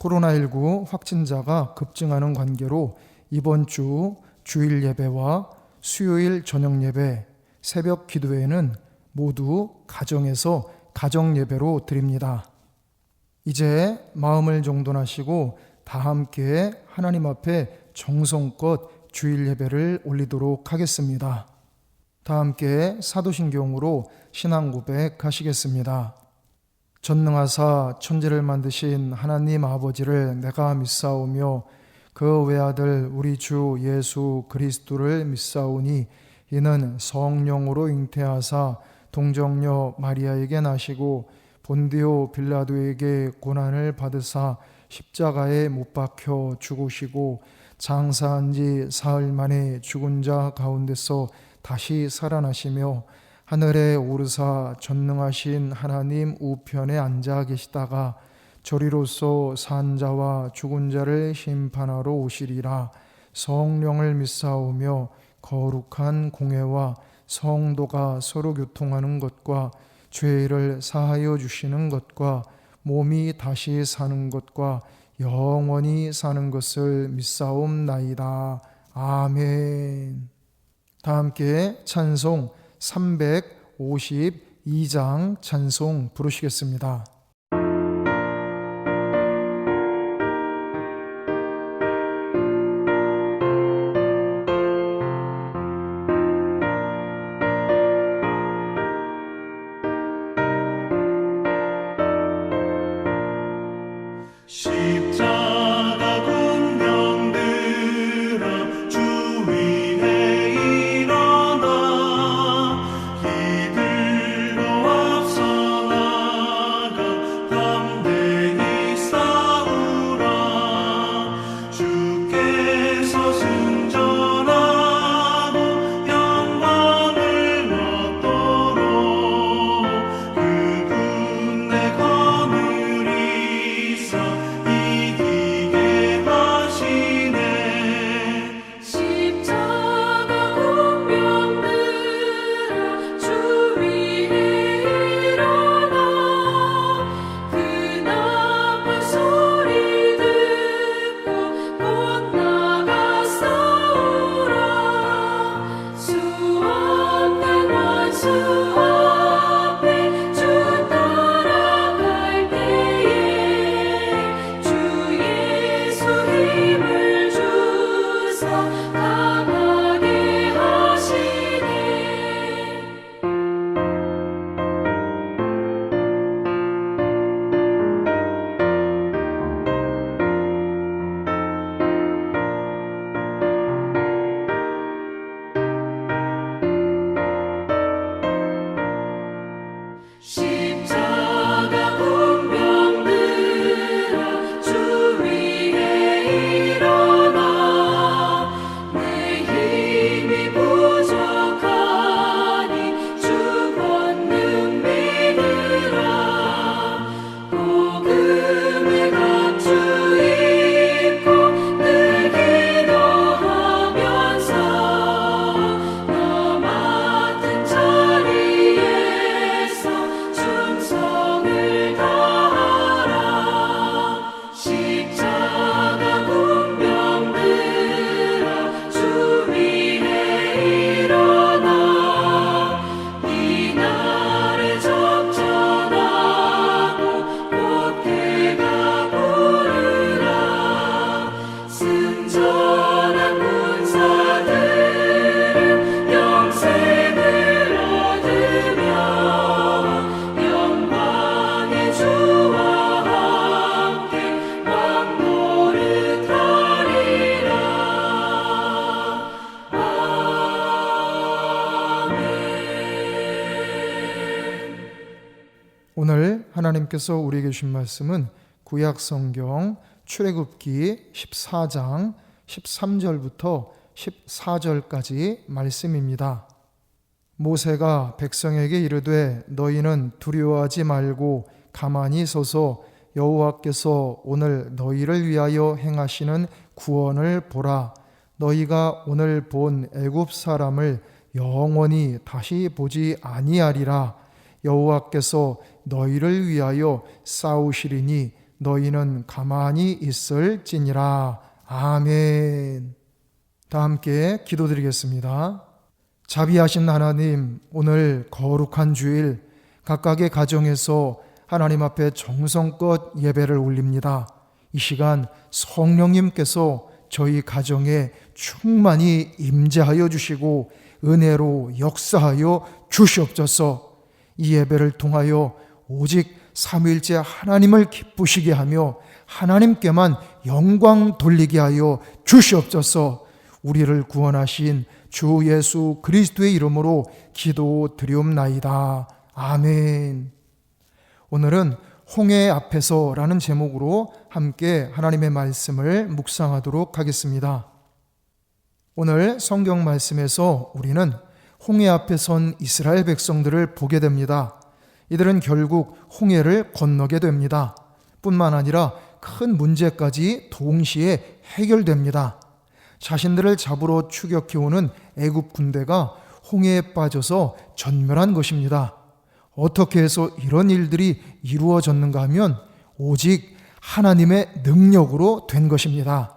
코로나19 확진자가 급증하는 관계로 이번 주 주일 예배와 수요일 저녁 예배, 새벽 기도회는 모두 가정에서 가정 예배로 드립니다. 이제 마음을 정돈하시고 다 함께 하나님 앞에 정성껏 주일 예배를 올리도록 하겠습니다. 다 함께 사도신경으로 신앙 고백하시겠습니다. 전능하사 천지를 만드신 하나님 아버지를 내가 믿사오며 그 외아들 우리 주 예수 그리스도를 믿사오니 이는 성령으로 잉태하사 동정녀 마리아에게 나시고 본디오 빌라도에게 고난을 받으사 십자가에 못 박혀 죽으시고 장사한 지 사흘 만에 죽은 자 가운데서 다시 살아나시며 하늘에 오르사 전능하신 하나님 우편에 앉아 계시다가 저리로서 산 자와 죽은 자를 심판하러 오시리라. 성령을 믿사오며 거룩한 공회와 성도가 서로 교통하는 것과 죄를 사하여 주시는 것과 몸이 다시 사는 것과 영원히 사는 것을 믿사옵나이다. 아멘. 다 함께 찬송 352장 찬송 부르시겠습니다. 십자가 군병들아 주 위에 일어나 이들로 앞서 나가 담대히 싸우라. 주께서 승전하고 영광을 얻도록 그 군대 거느리사 이기게 하시네. 십자가 군병들아 주 위에 일어나 그 나팔 소리 듣고 곧 나가 싸우라. 수 없는 원수 앞에 주 따라갈 때에 주 예수 힘을 주사 강하게 하시네. 십자가 군병들아 주 위에 일어나 내 힘이 부족하니 주 권능 믿으라. 복음의 갑주 입고 늘 기도하면서 너 맡은 자리에서 충성을 다하라. 십자가 군병들아 주 위에 일어나 이날에 적전하고 꽃게가 부르라. 승전한 군사들은 영생을 얻으며 영광의 주와 함께 왕노릇하리라. 아멘. 오늘 하나님께서 우리에게 주신 말씀은 구약 성경 출애굽기 14장 13절부터 14절까지 말씀입니다. 모세가 백성에게 이르되 너희는 두려워하지 말고 가만히 서서 여호와께서 오늘 너희를 위하여 행하시는 구원을 보라. 너희가 오늘 본 애굽 사람을 영원히 다시 보지 아니하리라. 여호와께서 너희를 위하여 싸우시리니 너희는 가만히 있을지니라. 아멘. 다 함께 기도드리겠습니다. 자비하신 하나님, 오늘 거룩한 주일 각각의 가정에서 하나님 앞에 정성껏 예배를 올립니다. 이 시간 성령님께서 저희 가정에 충만히 임재하여 주시고 은혜로 역사하여 주시옵소서. 이 예배를 통하여 오직 삼위일체 하나님을 기쁘시게 하며 하나님께만 영광 돌리게 하여 주시옵소서. 우리를 구원하신 주 예수 그리스도의 이름으로 기도드리옵나이다. 아멘. 오늘은 홍해 앞에서라는 제목으로 함께 하나님의 말씀을 묵상하도록 하겠습니다. 오늘 성경 말씀에서 우리는 홍해 앞에 선 이스라엘 백성들을 보게 됩니다. 이들은 결국 홍해를 건너게 됩니다. 뿐만 아니라 큰 문제까지 동시에 해결됩니다. 자신들을 잡으러 추격해오는 애굽 군대가 홍해에 빠져서 전멸한 것입니다. 어떻게 해서 이런 일들이 이루어졌는가 하면 오직 하나님의 능력으로 된 것입니다.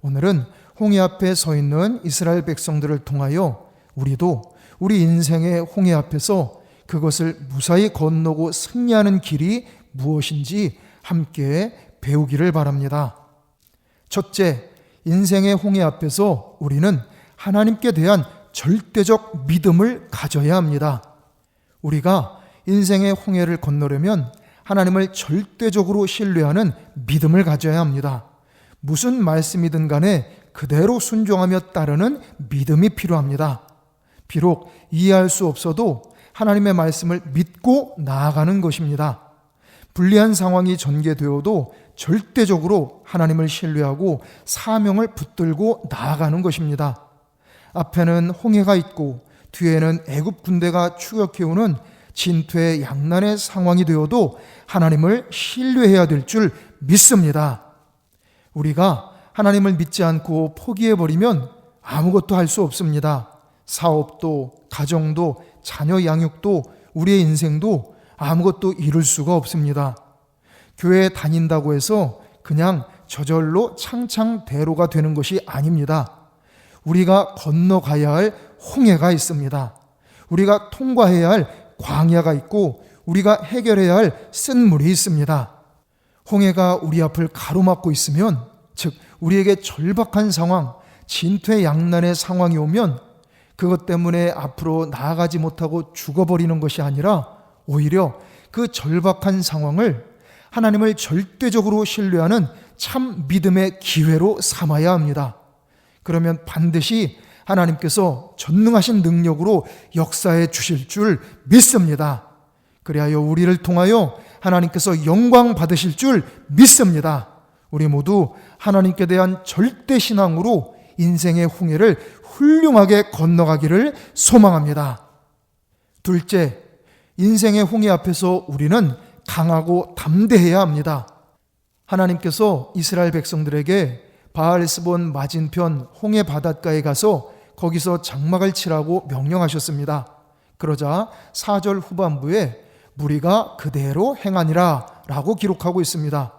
오늘은 홍해 앞에 서 있는 이스라엘 백성들을 통하여 우리도 우리 인생의 홍해 앞에서 그것을 무사히 건너고 승리하는 길이 무엇인지 함께 배우기를 바랍니다. 첫째, 인생의 홍해 앞에서 우리는 하나님께 대한 절대적 믿음을 가져야 합니다. 우리가 인생의 홍해를 건너려면 하나님을 절대적으로 신뢰하는 믿음을 가져야 합니다. 무슨 말씀이든 간에 그대로 순종하며 따르는 믿음이 필요합니다. 비록 이해할 수 없어도 하나님의 말씀을 믿고 나아가는 것입니다. 불리한 상황이 전개되어도 절대적으로 하나님을 신뢰하고 사명을 붙들고 나아가는 것입니다. 앞에는 홍해가 있고 뒤에는 애굽 군대가 추격해오는 진퇴 양난의 상황이 되어도 하나님을 신뢰해야 될 줄 믿습니다. 우리가 하나님을 믿지 않고 포기해버리면 아무것도 할 수 없습니다. 사업도, 가정도, 자녀 양육도, 우리의 인생도 아무것도 이룰 수가 없습니다. 교회에 다닌다고 해서 그냥 저절로 창창대로가 되는 것이 아닙니다. 우리가 건너가야 할 홍해가 있습니다. 우리가 통과해야 할 광야가 있고 우리가 해결해야 할 쓴물이 있습니다. 홍해가 우리 앞을 가로막고 있으면, 즉 우리에게 절박한 상황, 진퇴양난의 상황이 오면 그것 때문에 앞으로 나아가지 못하고 죽어버리는 것이 아니라 오히려 그 절박한 상황을 하나님을 절대적으로 신뢰하는 참 믿음의 기회로 삼아야 합니다. 그러면 반드시 하나님께서 전능하신 능력으로 역사해 주실 줄 믿습니다. 그리하여 우리를 통하여 하나님께서 영광 받으실 줄 믿습니다. 우리 모두 하나님께 대한 절대 신앙으로 인생의 홍해를 훌륭하게 건너가기를 소망합니다. 둘째, 인생의 홍해 앞에서 우리는 강하고 담대해야 합니다. 하나님께서 이스라엘 백성들에게 바알스본 맞은편 홍해 바닷가에 가서 거기서 장막을 치라고 명령하셨습니다. 그러자 4절 후반부에 무리가 그대로 행하니라 라고 기록하고 있습니다.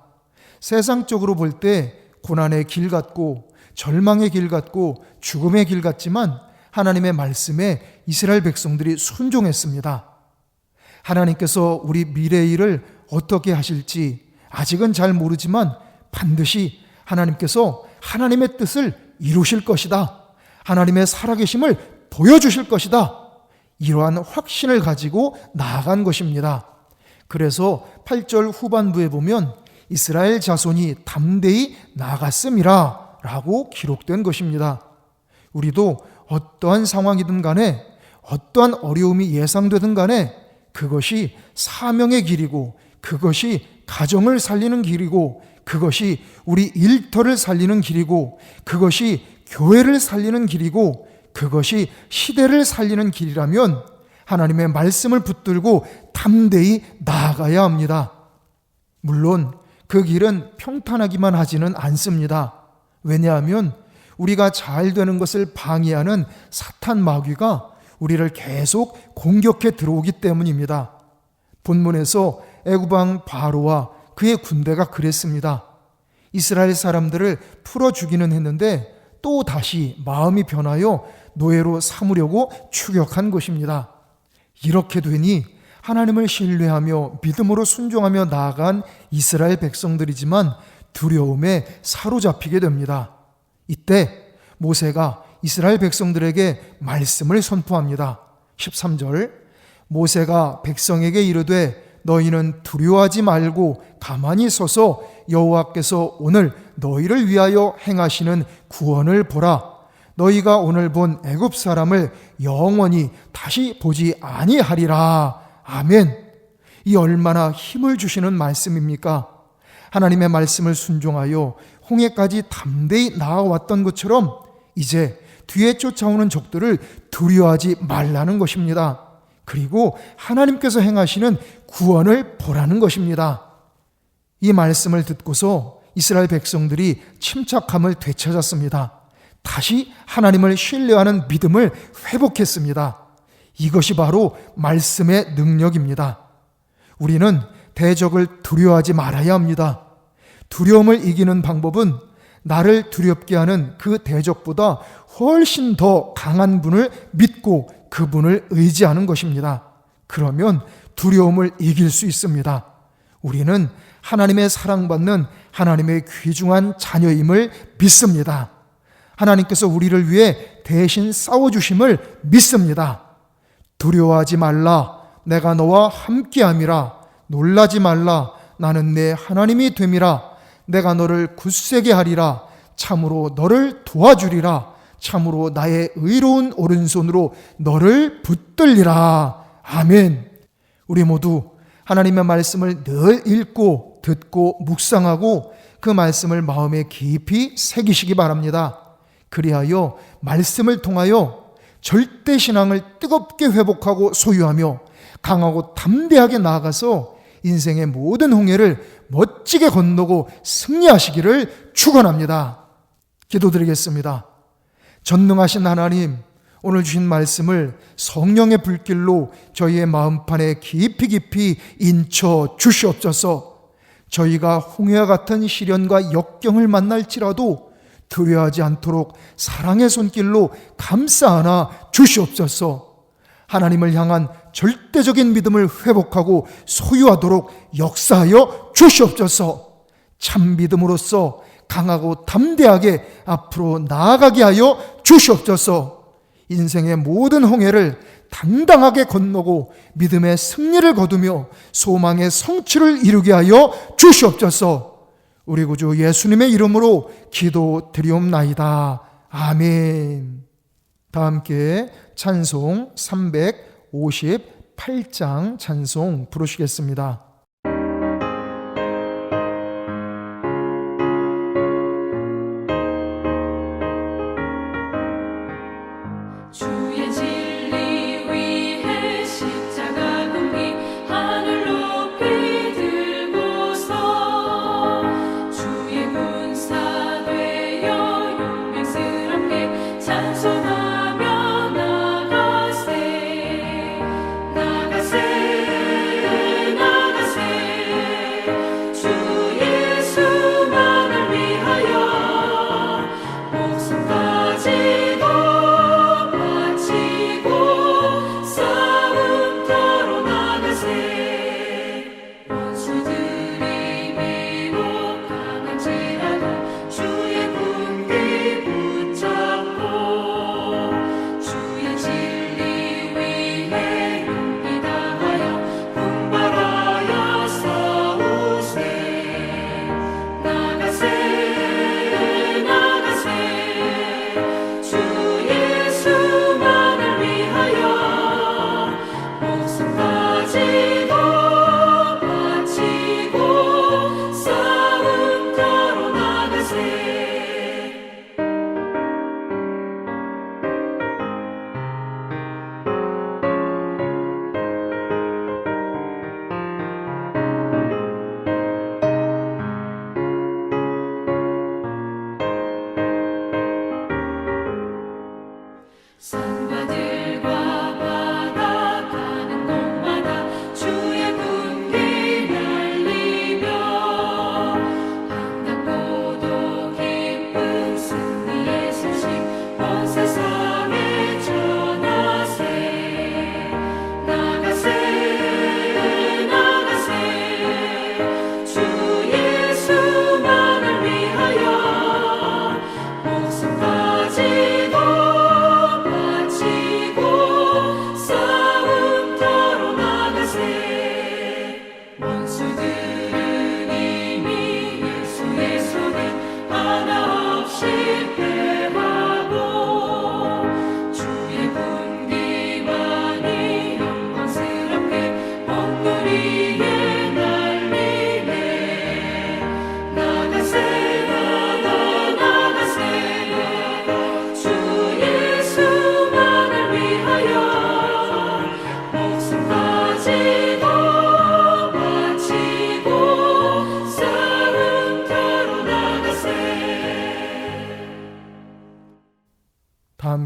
세상적으로 볼 때 고난의 길 같고 절망의 길 같고 죽음의 길 같지만 하나님의 말씀에 이스라엘 백성들이 순종했습니다. 하나님께서 우리 미래의 일을 어떻게 하실지 아직은 잘 모르지만 반드시 하나님께서 하나님의 뜻을 이루실 것이다. 하나님의 살아계심을 보여주실 것이다. 이러한 확신을 가지고 나아간 것입니다. 그래서 8절 후반부에 보면 이스라엘 자손이 담대히 나갔음이라 라고 기록된 것입니다. 우리도 어떠한 상황이든 간에 어떠한 어려움이 예상되든 간에 그것이 사명의 길이고 그것이 가정을 살리는 길이고 그것이 우리 일터를 살리는 길이고 그것이 교회를 살리는 길이고 그것이 시대를 살리는 길이라면 하나님의 말씀을 붙들고 담대히 나아가야 합니다. 물론 그 길은 평탄하기만 하지는 않습니다. 왜냐하면 우리가 잘 되는 것을 방해하는 사탄 마귀가 우리를 계속 공격해 들어오기 때문입니다. 본문에서 애굽 왕 바로와 그의 군대가 그랬습니다. 이스라엘 사람들을 풀어 주기는 했는데 또 다시 마음이 변하여 노예로 삼으려고 추격한 것입니다. 이렇게 되니 하나님을 신뢰하며 믿음으로 순종하며 나아간 이스라엘 백성들이지만 두려움에 사로잡히게 됩니다. 이때 모세가 이스라엘 백성들에게 말씀을 선포합니다. 13절, 모세가 백성에게 이르되 너희는 두려워하지 말고 가만히 서서 여호와께서 오늘 너희를 위하여 행하시는 구원을 보라. 너희가 오늘 본 애굽 사람을 영원히 다시 보지 아니하리라. 아멘. 이 얼마나 힘을 주시는 말씀입니까? 하나님의 말씀을 순종하여 홍해까지 담대히 나아왔던 것처럼 이제 뒤에 쫓아오는 적들을 두려워하지 말라는 것입니다. 그리고 하나님께서 행하시는 구원을 보라는 것입니다. 이 말씀을 듣고서 이스라엘 백성들이 침착함을 되찾았습니다. 다시 하나님을 신뢰하는 믿음을 회복했습니다. 이것이 바로 말씀의 능력입니다. 우리는 대적을 두려워하지 말아야 합니다. 두려움을 이기는 방법은 나를 두렵게 하는 그 대적보다 훨씬 더 강한 분을 믿고 그분을 의지하는 것입니다. 그러면 두려움을 이길 수 있습니다. 우리는 하나님의 사랑받는 하나님의 귀중한 자녀임을 믿습니다. 하나님께서 우리를 위해 대신 싸워주심을 믿습니다. 두려워하지 말라. 내가 너와 함께함이라. 놀라지 말라. 나는 내 하나님이 됨이라. 내가 너를 굳세게 하리라. 참으로 너를 도와주리라. 참으로 나의 의로운 오른손으로 너를 붙들리라. 아멘. 우리 모두 하나님의 말씀을 늘 읽고 듣고 묵상하고 그 말씀을 마음에 깊이 새기시기 바랍니다. 그리하여 말씀을 통하여 절대 신앙을 뜨겁게 회복하고 소유하며 강하고 담대하게 나아가서 인생의 모든 홍해를 멋지게 건너고 승리하시기를 축원합니다. 기도드리겠습니다. 전능하신 하나님, 오늘 주신 말씀을 성령의 불길로 저희의 마음판에 깊이 깊이 인쳐 주시옵소서. 저희가 홍해와 같은 시련과 역경을 만날지라도 두려워하지 않도록 사랑의 손길로 감싸 안아 주시옵소서. 하나님을 향한 절대적인 믿음을 회복하고 소유하도록 역사하여 주시옵소서. 참 믿음으로써 강하고 담대하게 앞으로 나아가게 하여 주시옵소서. 인생의 모든 홍해를 당당하게 건너고 믿음의 승리를 거두며 소망의 성취를 이루게 하여 주시옵소서. 우리 구주 예수님의 이름으로 기도드리옵나이다. 아멘. 다 함께 찬송 358장 찬송 부르시겠습니다. 주의 진리 위에 십자가 금기 하늘 높이 들고서 주의 군사 되어 용맹스럽게 찬송하며 나가세 나가세 나가세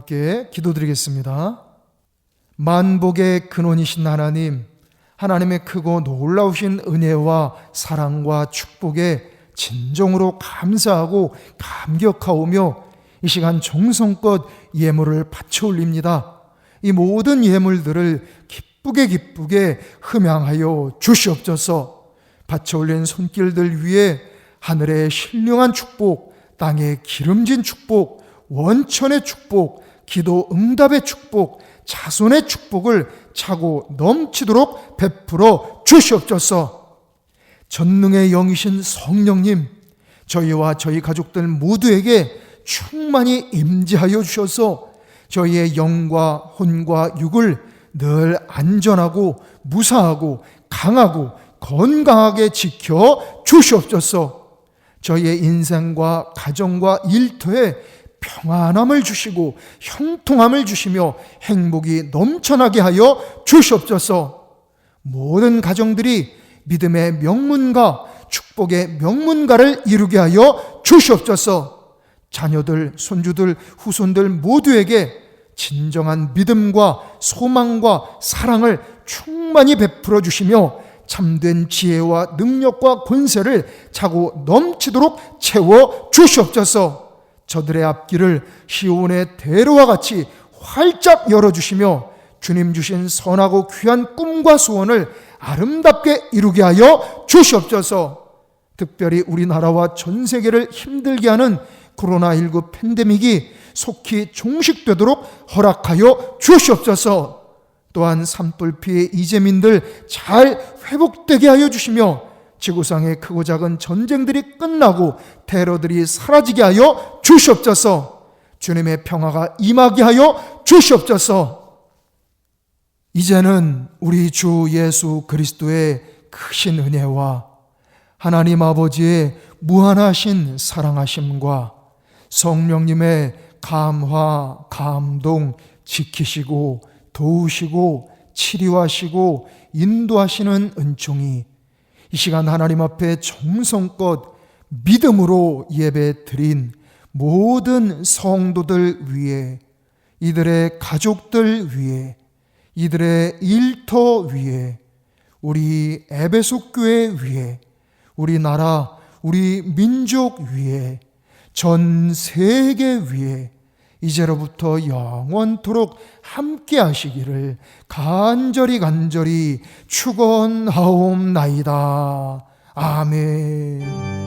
함께 기도드리겠습니다. 만복의 근원이신 하나님, 하나님의 크고 놀라우신 은혜와 사랑과 축복에 진정으로 감사하고 감격하오며 이 시간 정성껏 예물을 바쳐 올립니다. 이 모든 예물들을 기쁘게 흠양하여 주시옵소서. 바쳐 올린 손길들 위에 하늘의 신령한 축복, 땅의 기름진 축복, 원천의 축복, 기도 응답의 축복, 자손의 축복을 차고 넘치도록 베풀어 주시옵소서. 전능의 영이신 성령님, 저희와 저희 가족들 모두에게 충만히 임재하여 주셔서 저희의 영과 혼과 육을 늘 안전하고 무사하고 강하고 건강하게 지켜 주시옵소서. 저희의 인생과 가정과 일터에 평안함을 주시고 형통함을 주시며 행복이 넘쳐나게 하여 주시옵소서. 모든 가정들이 믿음의 명문가, 축복의 명문가를 이루게 하여 주시옵소서. 자녀들, 손주들, 후손들 모두에게 진정한 믿음과 소망과 사랑을 충만히 베풀어 주시며 참된 지혜와 능력과 권세를 차고 넘치도록 채워 주시옵소서. 저들의 앞길을 시온의 대로와 같이 활짝 열어주시며 주님 주신 선하고 귀한 꿈과 소원을 아름답게 이루게 하여 주시옵소서. 특별히 우리나라와 전 세계를 힘들게 하는 코로나19 팬데믹이 속히 종식되도록 허락하여 주시옵소서. 또한 산불 피해 이재민들 잘 회복되게 하여 주시며 지구상의 크고 작은 전쟁들이 끝나고 테러들이 사라지게 하여 주시옵소서. 주님의 평화가 임하게 하여 주시옵소서. 이제는 우리 주 예수 그리스도의 크신 은혜와 하나님 아버지의 무한하신 사랑하심과 성령님의 감화, 감동, 지키시고 도우시고 치료하시고 인도하시는 은총이 이 시간 하나님 앞에 정성껏 믿음으로 예배 드린 모든 성도들 위에, 이들의 가족들 위에, 이들의 일터 위에, 우리 에베소 교회 위에, 우리나라, 우리 민족 위에, 전 세계 위에 이제로부터 영원토록 함께 하시기를 간절히 축원하옵나이다. 아멘.